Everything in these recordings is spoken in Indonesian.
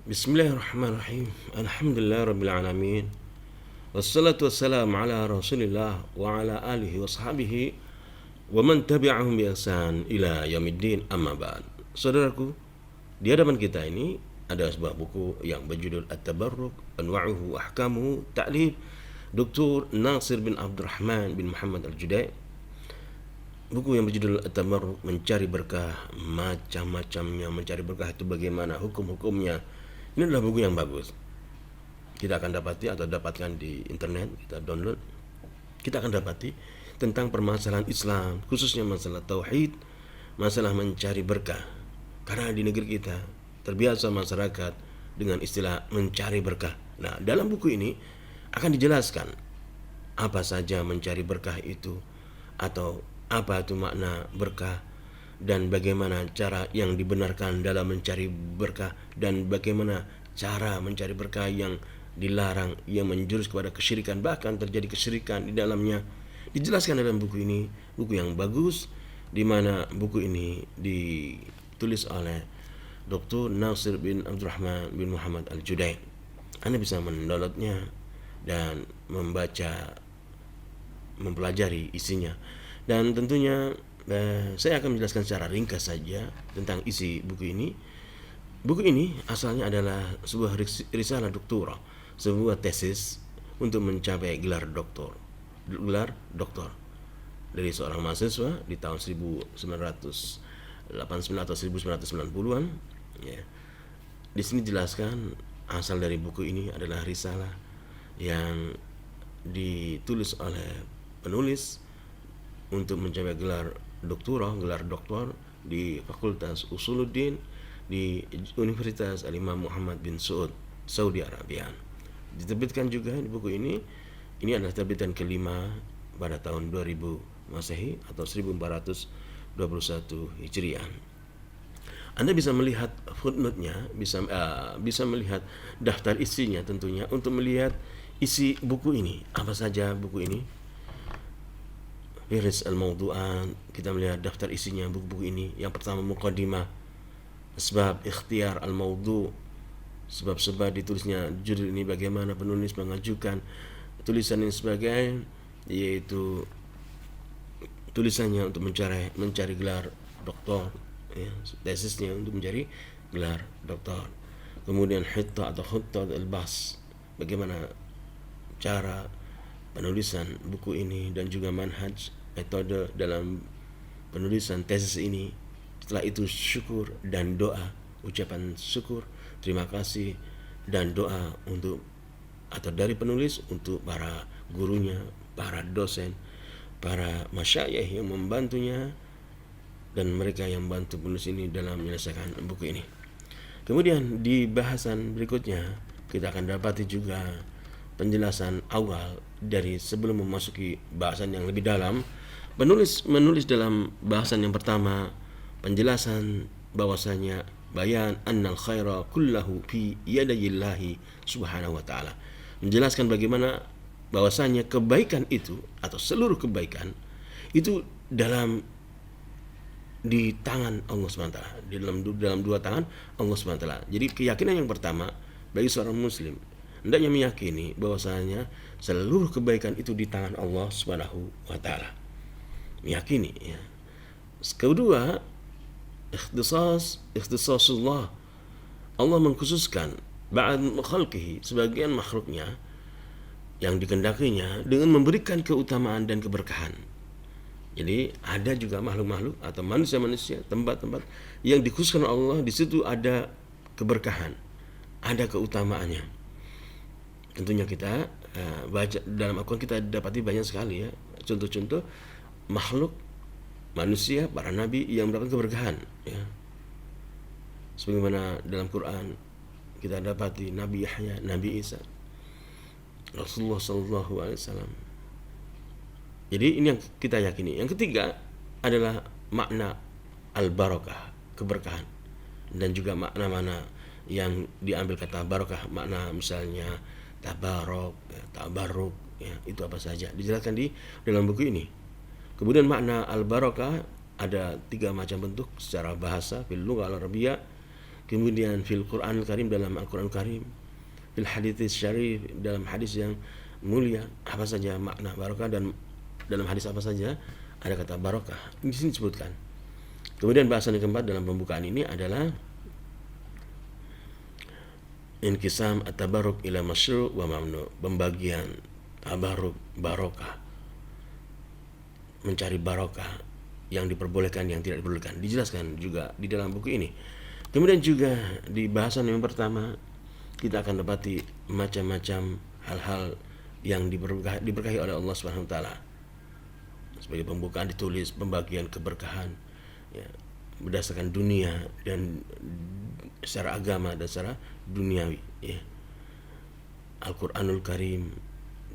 Bismillahirrahmanirrahim. Alhamdulillah rabbil alamin. Wassalatu wassalamu ala Rasulillah wa ala alihi wa sahbihi wa man tabi'ahum bi ihsan ila yaumiddin, amma ba'd. Saudaraku, di hadapan kita ini ada sebuah buku yang berjudul At-Tabarruk Anwa'uhu wa Ahkamuhu, ta'lif Dr. Nasir bin Abdurrahman bin Muhammad Al-Judai. Buku yang berjudul At-Tabarruk, mencari berkah, macam-macamnya mencari berkah itu bagaimana, hukum-hukumnya. Ini adalah buku yang bagus. Kita akan dapati atau dapatkan di internet, kita download. Kita akan dapati tentang permasalahan Islam, khususnya masalah tauhid, masalah mencari berkah. Karena di negeri kita terbiasa masyarakat dengan istilah mencari berkah. Nah, dalam buku ini akan dijelaskan apa saja mencari berkah itu, atau apa itu makna berkah, dan bagaimana cara yang dibenarkan dalam mencari berkah, dan bagaimana cara mencari berkah yang dilarang, yang menjurus kepada kesyirikan, bahkan terjadi kesyirikan di dalamnya. Dijelaskan dalam buku ini, buku yang bagus, di mana buku ini ditulis oleh Dr. Nasir bin Abdurrahman bin Muhammad Al-Judai. Anda bisa mendownloadnya dan membaca, mempelajari isinya. Dan tentunya saya akan menjelaskan secara ringkas saja tentang isi buku ini. Buku ini asalnya adalah sebuah risalah doktoral, sebuah tesis untuk mencapai gelar doktor dari seorang mahasiswa di tahun 1989 atau 1990-an. Ya. Di sini dijelaskan asal dari buku ini adalah risalah yang ditulis oleh penulis untuk mencapai gelar doktor di Fakultas Usuluddin di Universitas Al-Imam Muhammad bin Saud, Saudi Arabia. Diterbitkan juga di buku ini adalah terbitan kelima pada tahun 2000 Masehi atau 1421 Hijriah. Anda bisa melihat footnote-nya, bisa melihat daftar isinya tentunya untuk melihat isi buku ini. Apa saja buku ini? Firis al-Mawdu'an, kita melihat daftar isinya buku-buku ini. Yang pertama, Muqaddimah, sebab ikhtiar al-Mawdu', sebab-sebab ditulisnya judul ini, bagaimana penulis mengajukan tulisan ini sebagai, yaitu tulisannya untuk mencari gelar doktor, ya, tesisnya untuk mencari gelar doktor. Kemudian Hitta atau Khuttat al-Bas, bagaimana cara penulisan buku ini, dan juga manhaj, metode dalam penulisan tesis ini. Setelah itu syukur dan doa, ucapan syukur, terima kasih dan doa untuk atau dari penulis untuk para gurunya, para dosen, para masyayikh yang membantunya, dan mereka yang membantu penulis ini dalam menyelesaikan buku ini. Kemudian di bahasan berikutnya kita akan dapati juga penjelasan awal dari sebelum memasuki bahasan yang lebih dalam. Penulis menulis dalam bahasan yang pertama penjelasan bahwasanya bayan annal khaira kullahu fi yadayillahi subhanahu wa ta'ala, menjelaskan bagaimana bahwasanya kebaikan itu atau seluruh kebaikan itu di tangan Allah SWT, dalam dua tangan Allah SWT. Jadi keyakinan yang pertama bagi seorang muslim hendaknya meyakini bahwasanya seluruh kebaikan itu di tangan Allah Subhanahu wa taala. Meyakini, ya. Kedua, ikhtisasullah. Allah mengkhususkan ba'd khalqihi, sebagian makhluknya yang dikendakinya dengan memberikan keutamaan dan keberkahan. Jadi ada juga makhluk-makhluk atau manusia-manusia, tempat-tempat yang dikhususkan Allah, di situ ada keberkahan, ada keutamaannya. Tentunya kita baca dalam Al-Quran, kita dapati banyak sekali, ya, contoh-contoh makhluk manusia, para nabi yang mendapatkan keberkahan, ya. Sebagaimana dalam Quran kita dapati Nabi Yahya, Nabi Isa, Rasulullah sallallahu alaihi wasallam. Jadi ini yang kita yakini. Yang ketiga adalah makna al-barakah, keberkahan, dan juga makna-makna yang diambil kata barakah, makna misalnya tabarok, tabaruk, ya, itu apa saja dijelaskan di dalam buku ini. Kemudian makna al-barakah ada 3 macam bentuk secara bahasa, fil lughah al-arabiyyah. kemudian fil Qur'anul Karim, dalam Al-Qur'an Karim, fil hadits syarif, dalam hadis yang mulia, apa saja makna barokah, dan dalam hadis apa saja ada kata barokah. Di sini disebutkan. Kemudian bahasan yang keempat dalam pembukaan ini adalah inkisam at-tabarruk ila masyru' wa mamnu, pembagian tabarruk, barokah, mencari barokah, yang diperbolehkan, yang tidak diperbolehkan, dijelaskan juga di dalam buku ini. Kemudian juga di bahasan yang pertama kita akan dapati macam-macam hal-hal yang diberkahi oleh Allah Subhanahu wa taala. Sebagai pembukaan ditulis pembagian keberkahan, ya, berdasarkan dunia dan secara agama dan secara duniawi, ya. Al-Qur'anul Karim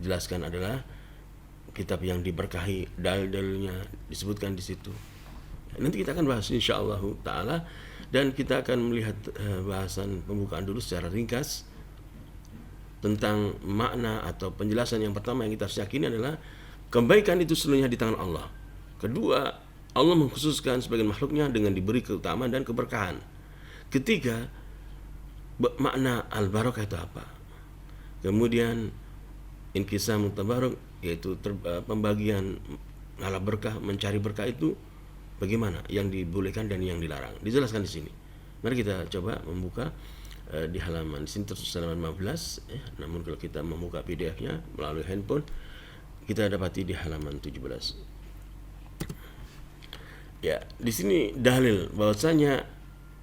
jelaskan adalah kitab yang diberkahi, dalil-dalilnya disebutkan di situ. Nanti kita akan bahas insyaallah taala, dan kita akan melihat bahasan pembukaan dulu secara ringkas tentang makna atau penjelasan. Yang pertama yang kita harus yakini adalah kebaikan itu seluruhnya di tangan Allah. Kedua, Allah mengkhususkan sebagian makhluknya dengan diberi keutamaan dan keberkahan. Ketiga, makna al-barakah itu apa? Kemudian inkisam tabarruk, yaitu pembagian ngalah berkah, mencari berkah itu bagaimana, yang dibolehkan dan yang dilarang, dijelaskan di sini. Mari kita coba membuka di halaman di sini terus halaman 15, namun kalau kita membuka PDF-nya melalui handphone kita dapati di halaman 17. Ya, di sini dalil bahwasanya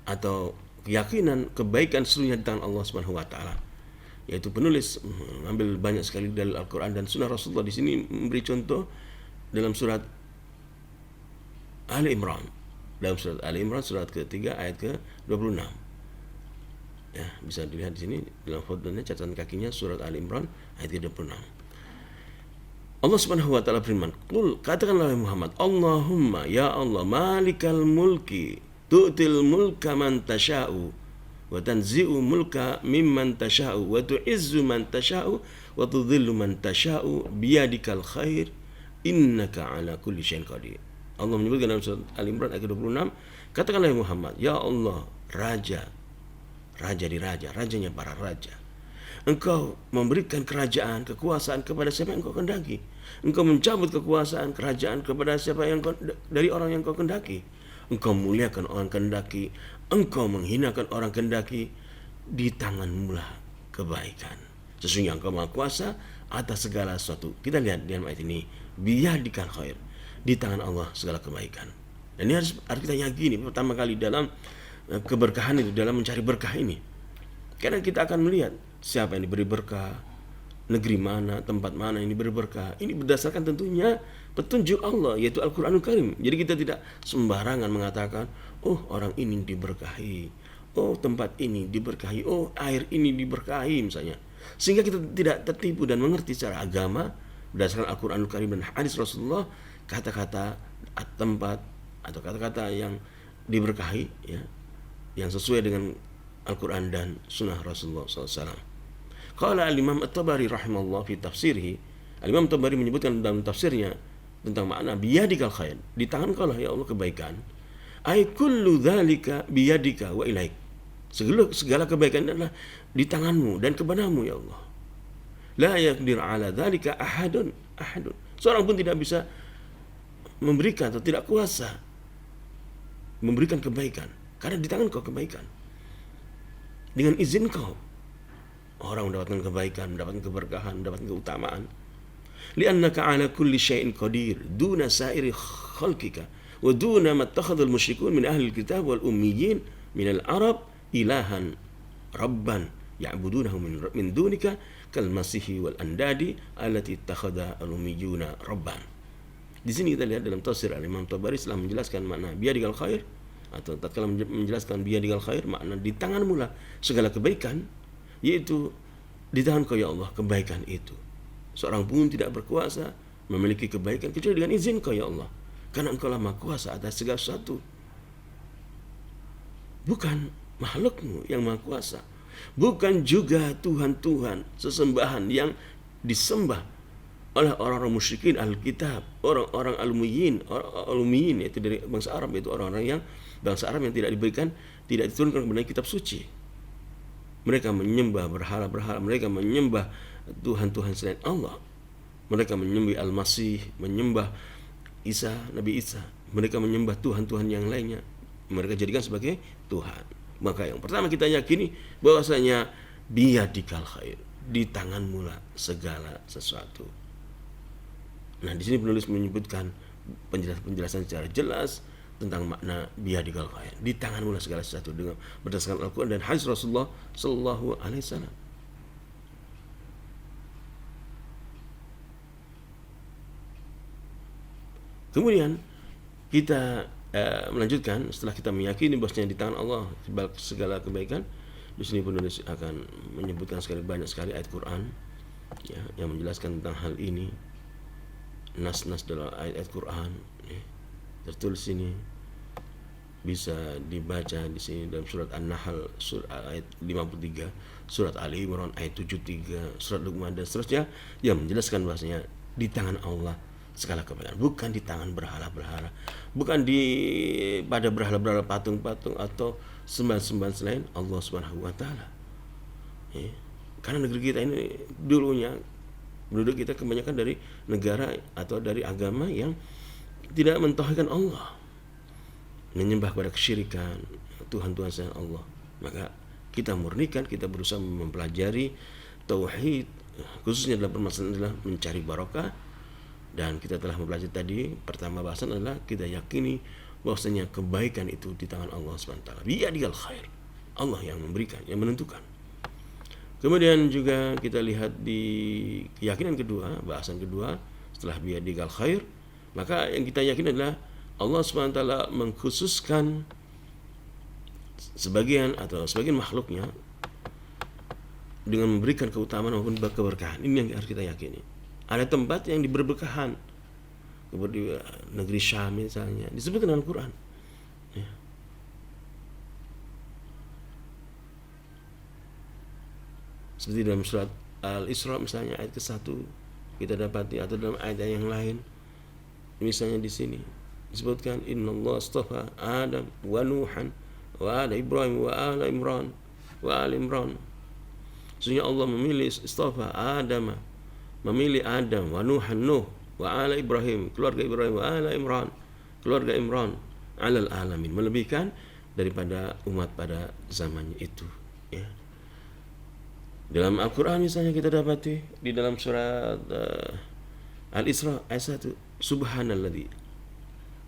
atau keyakinan kebaikan seluruhnya di tangan Allah Subhanahu wa taala. Yaitu penulis mengambil banyak sekali dalil Al-Qur'an dan sunnah Rasulullah. Di sini memberi contoh dalam surat Ali Imran. Dalam surat Ali Imran surat ketiga ayat ke-26. Ya, bisa dilihat di sini dalam footnote-nya, catatan kakinya, surat Ali Imran ayat ke-26. Allah Subhanahu wa taala firman, "Qul," katakanlah Muhammad, "Allahumma, ya Allah, malikal mulki, tu'til mulka man tasha'u wa tanzi'u mulka mimman tasha'u wa tu'izzu man tasha'u wa tudhillu man tasha'u biyadikal khair innaka ala kulli syai'in qadir." Allah menyebutkan dalam surat Al-Imran ayat 26, katakanlah ya Muhammad, ya Allah, raja di raja, rajanya para raja. Engkau memberikan kerajaan, kekuasaan kepada siapa yang kau kehendaki. Engkau mencabut kekuasaan, kerajaan kepada siapa yang dari orang yang kau kehendaki. Engkau muliakan orang kehendaki, engkau menghinakan orang kehendaki. Di tanganmu lah kebaikan. Sesungguhnya engkau maha kuasa atas segala sesuatu. Kita lihat di dalam ayat ini, biyadikal khair, di tangan Allah segala kebaikan. Dan ini harus kita yakini pertama kali dalam keberkahan itu, dalam mencari berkah ini. Karena kita akan melihat siapa yang diberi berkah, negeri mana, tempat mana yang diberi berkah. Ini berdasarkan tentunya petunjuk Allah, yaitu Al-Qur'anul Karim. Jadi kita tidak sembarangan mengatakan, oh orang ini diberkahi, oh tempat ini diberkahi, oh air ini diberkahi misalnya. Sehingga kita tidak tertipu dan mengerti secara agama berdasarkan Al-Qur'anul Karim dan hadis Rasulullah, kata-kata tempat atau kata-kata yang diberkahi, ya, yang sesuai dengan Al-Quran dan Sunnah Rasulullah SAW. Qala al-Imam At-Tabari rahimahullah fi tafsirih. Al-Imam At-Tabari menyebutkan dalam tafsirnya tentang makna biyadikal khair, di tangan kau lah ya Allah kebaikan. Ai kullu dzalika biyadika wa ilaik. Segala kebaikan adalah di tanganmu dan kepadamu ya Allah. La yaqdir ala dzalika ahadun. Seorang pun tidak bisa memberikan atau tidak kuasa memberikan kebaikan, karena di tangan kau kebaikan. Dengan izin kau orang mendapatkan kebaikan, mendapatkan keberkahan, mendapatkan keutamaan. Li'annaka ala kulli syai'in qadir duna sa'iri khalqika wa duna ma ittakhadha al-musyrikun min ahli al-kitab wal ummiyin min al-arab ilahan rabban ya'budunahu min dunika kal masihi wal andadi allati ittakhadha al-ummiyuna rabban. Di sini kita lihat dalam tafsir Al-Imam Tabari setelah menjelaskan makna biyadikal khair, atau tatkala menjelaskan biyadikal khair, makna di tanganmu lah segala kebaikan, yaitu di tangan kau ya Allah kebaikan itu. Seorang pun tidak berkuasa memiliki kebaikan kecuali dengan izin kau ya Allah, karena engkau lah maha kuasa atas segala sesuatu. Bukan makhlukmu yang maha kuasa, bukan juga Tuhan-Tuhan sesembahan yang disembah oleh orang-orang musyrikin ahli kitab, orang-orang al-ummiyin yaitu dari bangsa Arab, yaitu orang-orang yang bangsa Arab yang tidak diturunkan kepada kitab suci. Mereka menyembah berhala-berhala, mereka menyembah tuhan-tuhan selain Allah. Mereka menyembah Al-Masih, menyembah Nabi Isa. Mereka menyembah tuhan-tuhan yang lainnya. Mereka jadikan sebagai Tuhan. Maka yang pertama kita yakini bahwasanya biyadikal khair, di tanganmu lah segala sesuatu. Nah, di sini penulis menyebutkan penjelasan secara jelas tentang makna biyadikal khair, di tanganmu lah segala sesuatu, dengan berdasarkan Al-Quran dan hadis Rasulullah Sallallahu Alaihi Wasallam. Kemudian kita melanjutkan setelah kita meyakini bahwasanya di tangan Allah segala kebaikan. Di sini penulis akan menyebutkan banyak sekali ayat Quran ya, yang menjelaskan tentang hal ini. Nas-nas dalam ayat Quran ya, tertulis sini, bisa dibaca di sini dalam surat An-Nahl ayat 53, surat Ali Imran ayat 73, surat Luqman dan seterusnya, yang menjelaskan bahwasanya di tangan Allah segala kebaikan, bukan di tangan berhala-berhala, bukan pada berhala-berhala, patung-patung atau sembahan-sembahan selain Allah Subhanahu wa taala. Ya. Karena negeri kita ini dulunya penduduk kita kebanyakan dari negara atau dari agama yang tidak mentauhidkan Allah, menyembah pada kesyirikan, tuhan-tuhan selain Allah. Maka kita murnikan, kita berusaha mempelajari tauhid, khususnya dalam permasalahan adalah mencari barokah. Dan kita telah mempelajari tadi, pertama bahasan adalah kita yakini bahwasanya kebaikan itu di tangan Allah SWT. Biyadikal khair, Allah yang memberikan, yang menentukan. Kemudian juga kita lihat di keyakinan kedua, bahasan kedua setelah biyadikal khair, maka yang kita yakini adalah Allah SWT mengkhususkan sebagian makhluknya dengan memberikan keutamaan maupun keberkahan. Ini yang harus kita yakini. Ada tempat yang diberberkahan, seperti negeri Syam misalnya, disebutkan dalam Quran ya. Seperti dalam surat Al-Isra misalnya ayat ke-1 kita dapati, atau dalam ayat yang lain misalnya di sini disebutkan innallaha astafa Adam wa Nuhan wa ala Ibrahim wa ala Imran wa ala Imran. Sesungguhnya Allah memilih istafa Adam, memilih Adam, wa Nuh, wa ala Ibrahim, keluarga Ibrahim, wa ala Imran, keluarga Imran, alal alamin, melebihkan daripada umat pada zamannya itu ya. Dalam Al-Quran misalnya kita dapati di dalam surat Al-Isra ayat 1, subhanalladzi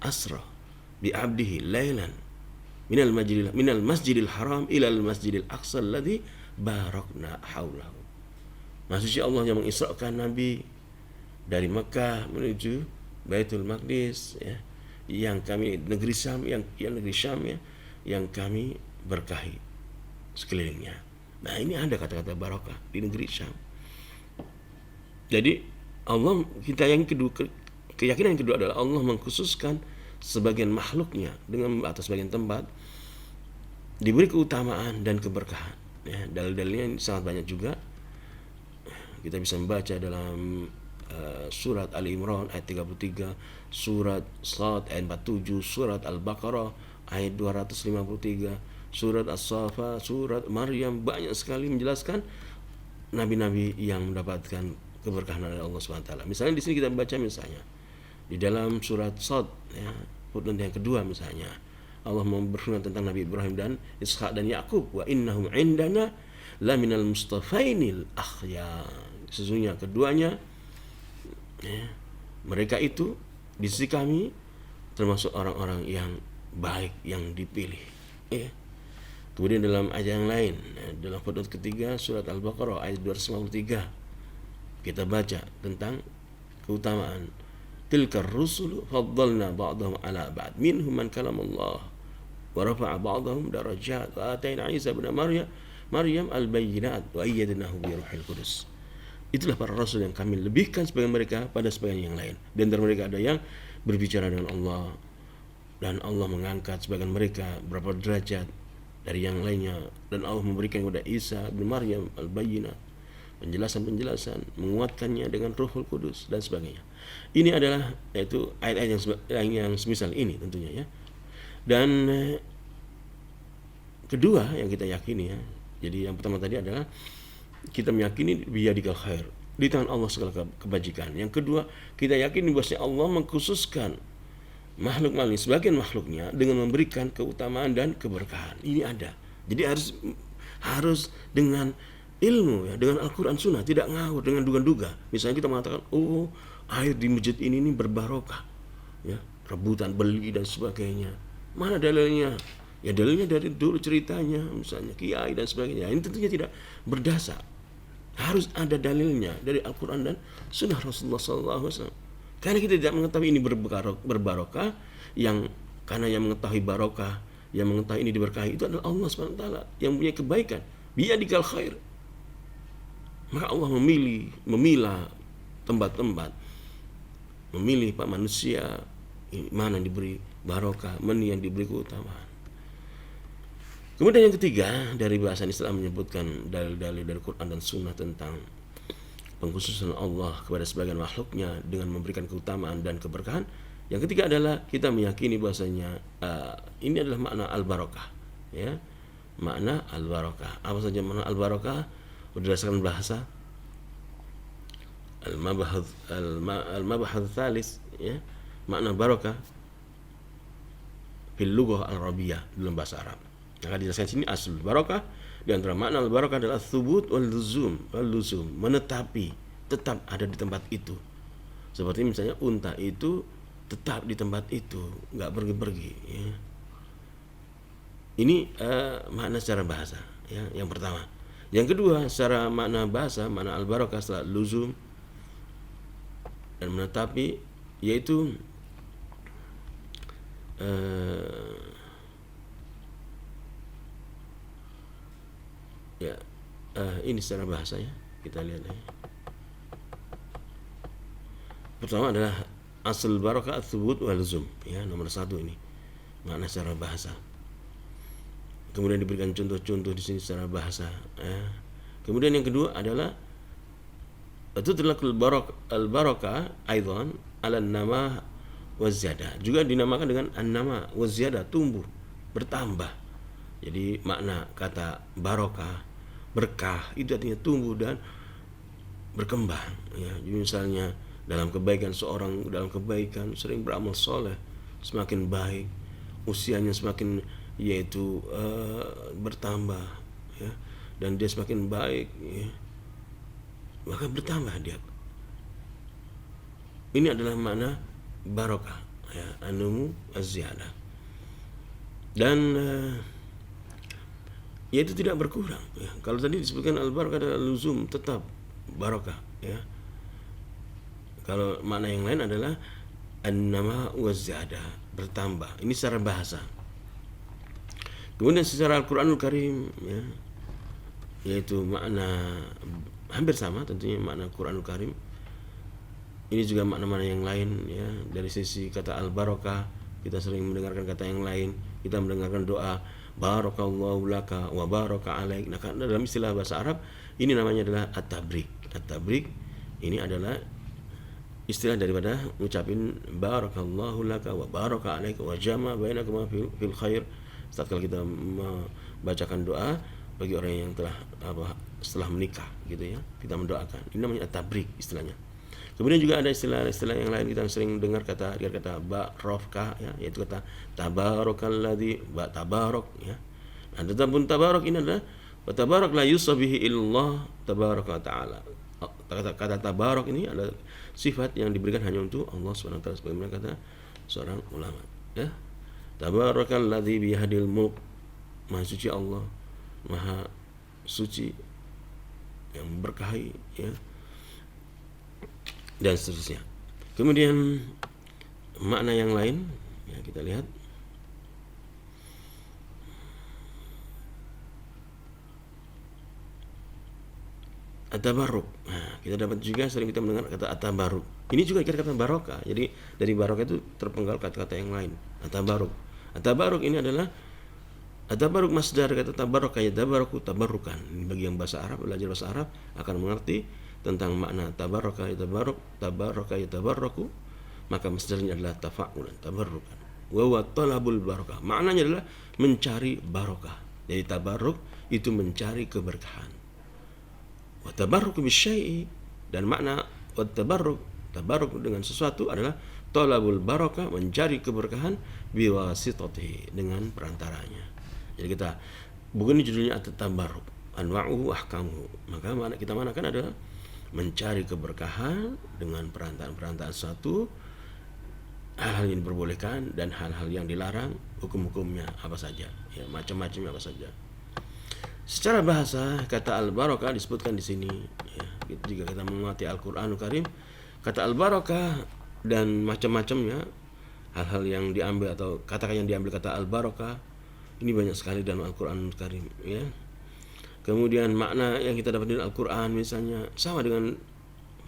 asra bi 'abdihi lailan minal masjidil haram ilal masjidil aqsa alladzi barakna haulahu. Maksudnya Allah yang mengisrakan Nabi dari Mekah menuju Baitul Maqdis ya, yang kami negeri Syam ya, yang kami berkahi sekelilingnya. Nah, ini ada kata-kata barakah di negeri Syam. Jadi Allah, keyakinan yang kedua adalah Allah mengkhususkan sebagian makhluknya dengan atas sebagian tempat diberi keutamaan dan keberkahan ya. Dalil-dalilnya sangat banyak juga. Kita bisa membaca dalam surat Ali Imran ayat 33, surat Shad ayat 47, surat Al-Baqarah ayat 253, surat As-Safa, surat Maryam, banyak sekali menjelaskan nabi-nabi yang mendapatkan keberkahan dari Allah SWT. Misalnya di sini kita membaca misalnya di dalam surat Shad ya, footnote yang kedua misalnya, Allah berfirman tentang Nabi Ibrahim dan Ishak dan Yakub, wa innahum indana la minal mustafainil akhyar. Sesungguhnya keduanya ya, mereka itu di sisi kami termasuk orang-orang yang baik, yang dipilih ya. Kemudian dalam ayat yang lain dalam footnote ketiga surat Al-Baqarah ayat 253 kita baca tentang keutamaan tilkar rusul faddalna ba'dahum ala ba'd minhum man kalamallah wa rafa'a ba'dahum darajat wa atayna Isa ibn Maryam al-bayyinat wa ayyadnahu bi ruhil qudus. Itulah para rasul yang kami lebihkan sebagian mereka pada sebagian yang lain. Di antara mereka ada yang berbicara dengan Allah, dan Allah mengangkat sebagian mereka berapa derajat dari yang lainnya, dan Allah memberikan kepada Isa bin Maryam al-bayyinat, penjelasan-penjelasan, menguatkannya dengan Ruhul Kudus dan sebagainya. Ini adalah yaitu ayat-ayat yang semisal ini tentunya ya. Dan kedua yang kita yakini ya. Jadi yang pertama tadi adalah kita meyakini biyadikal khair, di tangan Allah segala kebajikan. Yang kedua, kita yakini bahwasanya Allah mengkhususkan makhluk sebagian makhluknya dengan memberikan keutamaan dan keberkahan. Ini ada. Jadi harus dengan ilmu ya, dengan Al-Qur'an Sunnah, tidak ngawur dengan duga-duga. Misalnya kita mengatakan, "Oh, air di masjid ini berbarokah." Ya, rebutan beli dan sebagainya. Mana dalilnya? Ya dalilnya dari dulu ceritanya, misalnya kiai dan sebagainya. Ini tentunya tidak berdasar. Harus ada dalilnya dari Al-Quran dan Sunnah Rasulullah SAW. Karena kita tidak mengetahui ini berbarokah, karena yang mengetahui barokah, yang mengetahui ini diberkahi itu adalah Allah SWT yang punya kebaikan. Biyadikal khair. Maka Allah memilah tempat-tempat, memilih pak manusia mana yang diberi barokah, mana yang diberi keutamaan. Kemudian yang ketiga, dari bahasan Islam menyebutkan dalil-dalil dari Quran dan Sunnah tentang pengkhususan Allah kepada sebagian makhluknya dengan memberikan keutamaan dan keberkahan. Yang ketiga adalah kita meyakini bahwasanya ini adalah makna al-barokah, ya, makna al-barokah. Apa saja makna al-barokah? Berdasarkan bahasa al-mabahats tsalis, ya, makna barokah fil lughah al-arabiyah, dalam bahasa Arab. Maka dijelaskan sini asal barokah, di antara makna al-barokah adalah thubut wal luzum, menetapi, tetap ada di tempat itu. Seperti misalnya unta itu tetap di tempat itu, nggak pergi-pergi ya. Ini makna secara bahasa ya, yang pertama. Yang kedua, secara makna bahasa, makna al-barokah setelah luzum dan menetapi, yaitu ini secara bahasa ya, kita lihat ya. Pertama adalah asal barokah tsubut wal luzum ya, nomor satu ini makna secara bahasa. Kemudian diberikan contoh-contoh di sini secara bahasa ya. Kemudian yang kedua adalah tutlaqul al-barokah aidan ala nama wa ziyada, juga dinamakan dengan an-nama wa ziyada, tumbuh, bertambah. Jadi makna kata barokah, berkah, itu artinya tumbuh dan berkembang ya. Jadi misalnya dalam kebaikan, seorang dalam kebaikan sering beramal soleh, semakin baik, usianya semakin yaitu bertambah ya, dan dia semakin baik ya, maka bertambah dia. Ini adalah makna barokah ya, anumu az-ziyadah. Dan yaitu tidak berkurang ya. Kalau tadi disebutkan al-barokah adalah luzum, tetap barokah ya. Kalau makna yang lain adalah an-nama wa ziyada, bertambah. Ini secara bahasa. Kemudian secara Al-Qur'anul Karim ya, yaitu makna hampir sama tentunya makna Qur'anul Karim. Ini juga makna-makna yang lain ya. Dari sisi kata al-barokah, kita sering mendengarkan kata yang lain. Kita mendengarkan doa barakallahu laka wa baraka alaik. Nah, dalam istilah bahasa Arab ini namanya adalah at-tabrik. At-tabrik ini adalah istilah daripada ngucapin barakallahu laka wa baraka alaik wa jama bainakuma fil khair. Setelah kita membacakan doa bagi orang yang telah setelah menikah gitu ya, kita mendoakan. Ini namanya at-tabrik istilahnya. Kemudian juga ada istilah-istilah yang lain, kita sering dengar kata barokah ya, yaitu kata tabarakalladzi, tabarok ya. Nah, adapun tabarok ini adalah tabarok la yusabihi illallah tabaraka taala. Kata tabarok ini adalah sifat yang diberikan hanya untuk Allah Subhanahu wa taala, sebagaimana kata seorang ulama ya. Tabarakalladzi biyadil mulk, maha suci Allah, maha suci yang berkahi ya, dan seterusnya. Kemudian makna yang lain ya, kita lihat at-tabarruk. Nah, kita dapat juga sering kita mendengar kata at-tabarruk. Ini juga kata barokah. Jadi dari barokah itu terpenggal kata-kata yang lain. At-tabarruk. At-tabarruk ini adalah Tabarruk masdar kata tabarraka yatabarraku tabarrukan. Bagi yang bahasa Arab, belajar bahasa Arab akan mengerti tentang makna tabarraka yatabarruk, tabarraka yatabarraku, maka masdarnya adalah tafa'ulan, tabarrukan. Wa huwa talabul barakah. Maknanya adalah mencari barokah. Jadi tabarruk itu mencari keberkahan. Wa tabarruku bisyai'i, dan makna wa tabarruk dengan sesuatu adalah talabul barakah, mencari keberkahan biwasitatihi, dengan perantaranya. Jadi kita buku ini judulnya at-tabarruk anwa'uhu ahkamuhu. Maka kita manakan adalah mencari keberkahan dengan perantaraan satu, hal-hal yang diperbolehkan dan hal-hal yang dilarang, hukum-hukumnya apa saja, ya macam-macamnya apa saja. Secara bahasa kata al-barakah disebutkan di sini, ya, jika kita mengamati Al-Qur'anul Karim, kata al-barakah dan macam-macamnya, hal-hal yang diambil atau kata yang diambil kata al-barakah ini banyak sekali dalam Al-Qur'anul Karim, ya. Kemudian makna yang kita dapat dari Al-Qur'an misalnya sama dengan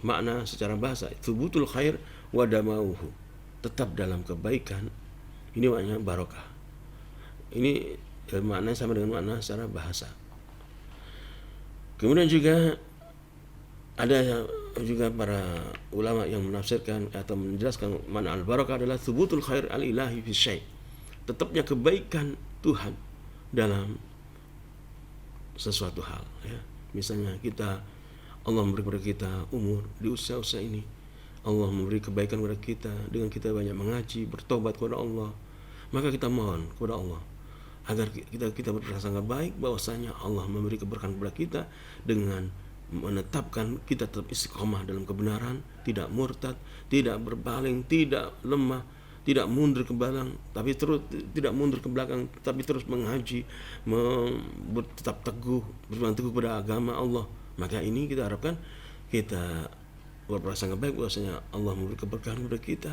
makna secara bahasa, thubutul khair wa damauhu, tetap dalam kebaikan. Ini maknanya barokah. Ini maknanya sama dengan makna secara bahasa. Kemudian juga ada juga para ulama yang menafsirkan atau menjelaskan makna al-barakah adalah thubutul khair al-ilahi fi syai', tetapnya kebaikan Tuhan dalam sesuatu hal, ya. Misalnya Allah memberi kepada kita umur di usia-usia ini, Allah memberi kebaikan kepada kita dengan kita banyak mengaji, bertobat kepada Allah, maka kita mohon kepada Allah agar kita berprasangka baik bahwasanya Allah memberi keberkahan kepada kita dengan menetapkan kita tetap istiqomah dalam kebenaran, tidak murtad, tidak berpaling, tidak lemah, tidak mundur ke belakang, tapi terus tidak mundur ke belakang, tapi terus mengaji, tetap teguh, berpegang teguh kepada agama Allah. Maka ini kita harapkan kita berprasangka baik bahwasanya Allah memberi keberkahan kepada kita.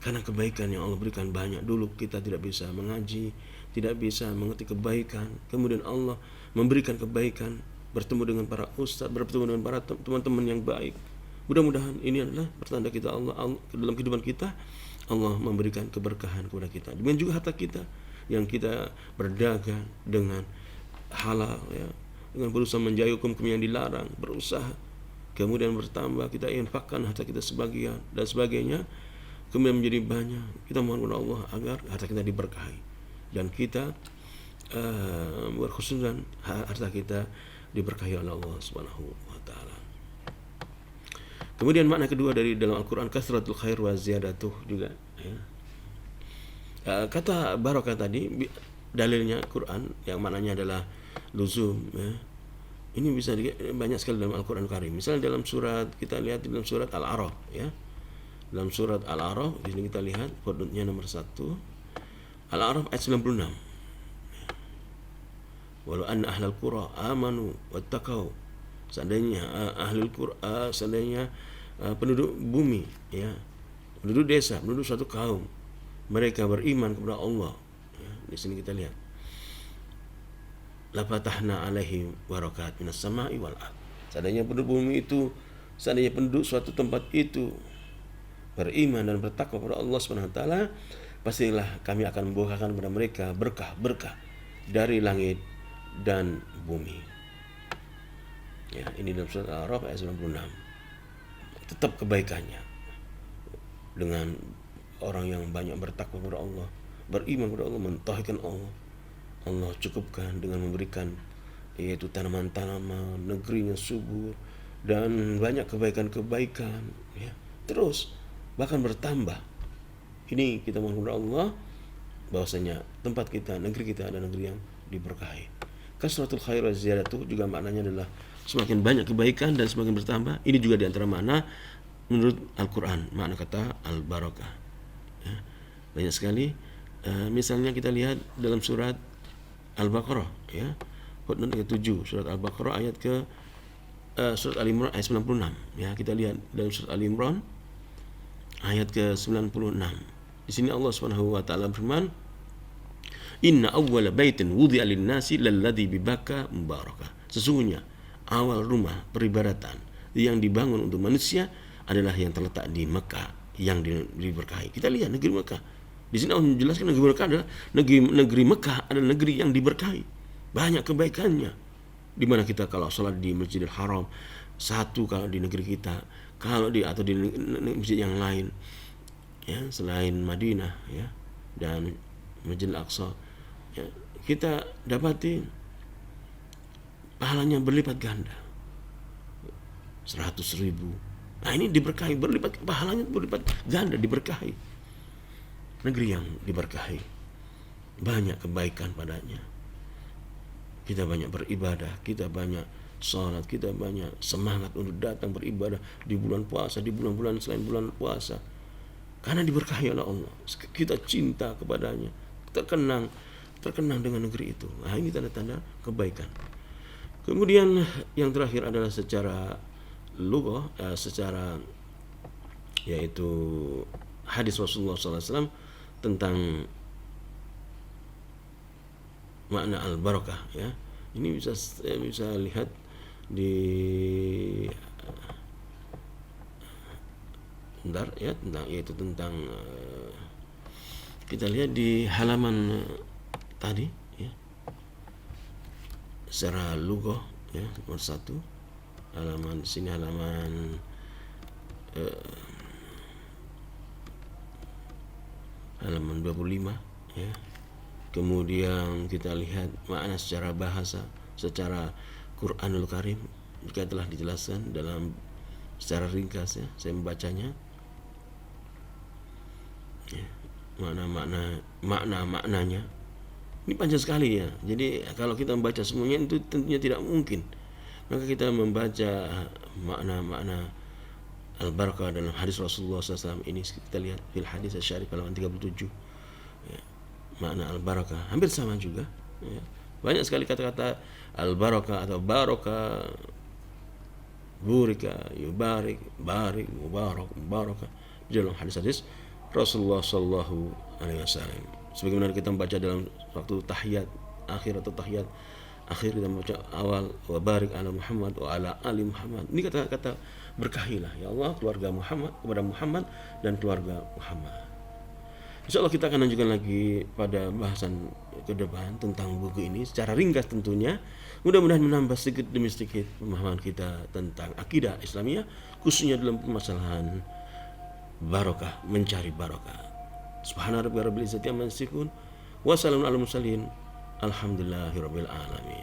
Karena kebaikan yang Allah berikan banyak. Dulu kita tidak bisa mengaji, tidak bisa mengerti kebaikan, kemudian Allah memberikan kebaikan, bertemu dengan para ustaz, bertemu dengan para teman-teman yang baik. Mudah-mudahan ini adalah pertanda kita Allah dalam kehidupan kita, Allah memberikan keberkahan kepada kita. Demikian juga harta kita yang kita berdagang dengan halal, ya, dengan berusaha menjauhi hukum yang dilarang, berusaha kemudian bertambah, kita infakkan harta kita sebagian dan sebagainya, kemudian menjadi banyak. Kita mohon kepada Allah agar harta kita diberkahi dan kita berkhususan harta kita diberkahi oleh Allah Subhanahu wa taala. Kemudian makna kedua dari dalam Al-Qur'an kasratul khair wa ziyadatuh juga, ya. Kata barakah tadi dalilnya Quran yang maknanya adalah luzum, ya. Ini bisa banyak sekali dalam Al-Qur'an Karim. Misalnya dalam surat, kita lihat dalam surat Al-A'raf, ya. Dalam surat Al-A'raf di sini kita lihat footnote-nya nomor 1. Al-A'raf ayat 96. Walau anna ahlal qura amanu wattaqau, seandainya ahlul qura, seandainya penduduk bumi, ya, penduduk desa, penduduk suatu kaum, mereka beriman kepada Allah, ya. Di sini kita lihat la fatahna alaihim barakat minas sama'i wal ard. Seandainya penduduk bumi itu, seandainya penduduk suatu tempat itu beriman dan bertakwa kepada Allah Subhanahu wa taala, pastilah kami akan membukakan kepada mereka berkah-berkah dari langit dan bumi. Ya, ini dalam surat Al-A'raf ayat 96. Tetap kebaikannya dengan orang yang banyak bertakwa kepada Allah, beriman kepada Allah, mentauhidkan Allah. Allah cukupkan dengan memberikan yaitu tanaman-tanaman, negerinya subur dan banyak kebaikan-kebaikan, ya. Terus bahkan bertambah. Ini kita mohon kepada Allah bahwasanya tempat kita, negeri kita adalah negeri yang diberkahi. Kasratul khair wa ziyadatuh juga maknanya adalah semakin banyak kebaikan dan semakin bertambah. Ini juga diantara makna menurut Al-Quran, makna kata al-barakah, ya. Banyak sekali. Misalnya kita lihat dalam surat Al-Baqarah, ya, footnote ke-7, surat Al-Baqarah ayat ke surat Al-Imran ayat 96, ya. Kita lihat dalam surat Al-Imran ayat ke-96. Di sini Allah Subhanahu wa taala berfirman, "Inna awwala baitin wudi'a lin-nasi lalladzi bi Bakkah mubarakah." Sesungguhnya awal rumah peribadatan yang dibangun untuk manusia adalah yang terletak di Mekah yang diberkahi. Kita lihat negeri Mekah Di sini Allah menjelaskan negeri Mekah adalah negeri Mekah adalah negeri yang diberkahi, banyak kebaikannya. Di mana kita kalau sholat di Masjidil Haram satu, kalau di negeri kita, kalau di atau di masjid yang lain ya selain Madinah ya dan Masjidil Aqsa ya, kita dapati pahalanya berlipat ganda 100.000. Nah ini diberkahi, berlipat pahalanya, berlipat ganda, diberkahi, negeri yang diberkahi, banyak kebaikan padanya. Kita banyak beribadah, kita banyak sholat, kita banyak semangat untuk datang beribadah di bulan puasa, di bulan-bulan selain bulan puasa, karena diberkahi oleh Allah. Kita cinta kepadanya, terkenang dengan negeri itu. Nah ini tanda-tanda kebaikan. Kemudian yang terakhir adalah secara lughah, secara yaitu hadis Rasulullah SAW tentang makna al-barakah ya. Ini bisa lihat di bentar ya, tentang kita lihat di halaman tadi ya. Secara lughah ya, nomor 1 halaman sini, halaman halaman 25 ya. Kemudian kita lihat makna secara bahasa, secara Quranul Karim juga telah dijelaskan dalam secara ringkas ya, saya membacanya ya, maknanya ini panjang sekali ya. Jadi kalau kita membaca semuanya itu tentunya tidak mungkin. Maka kita membaca makna al-barakah dalam hadis Rasulullah SAW ini, kita lihat fil hadis asy-syarif halaman 37 ya. Makna al-barakah hampir sama juga ya. Banyak sekali kata-kata al-barakah atau barokah, burika, yubarik, barik, mubarak, mubarakah di dalam hadis-hadis Rasulullah sallallahu alaihi wasallam. Sebagaimana kita membaca dalam waktu tahiyat akhir atau tahiyat akhir, kita membaca awal wa barik ala Muhammad wa ala ali Muhammad. Ini kata-kata berkahilah ya Allah keluarga Muhammad, kepada Muhammad dan keluarga Muhammad. InsyaAllah kita akan lanjutkan lagi pada bahasan ke depan tentang buku ini secara ringkas tentunya. Mudah-mudahan menambah sedikit demi sedikit pemahaman kita tentang akidah Islamiyah, khususnya dalam permasalahan barokah, mencari barokah. Subhana rabbika rabbil izzati amma yasifun wa salamun alal mursalin alhamdulillahi rabbil alamin.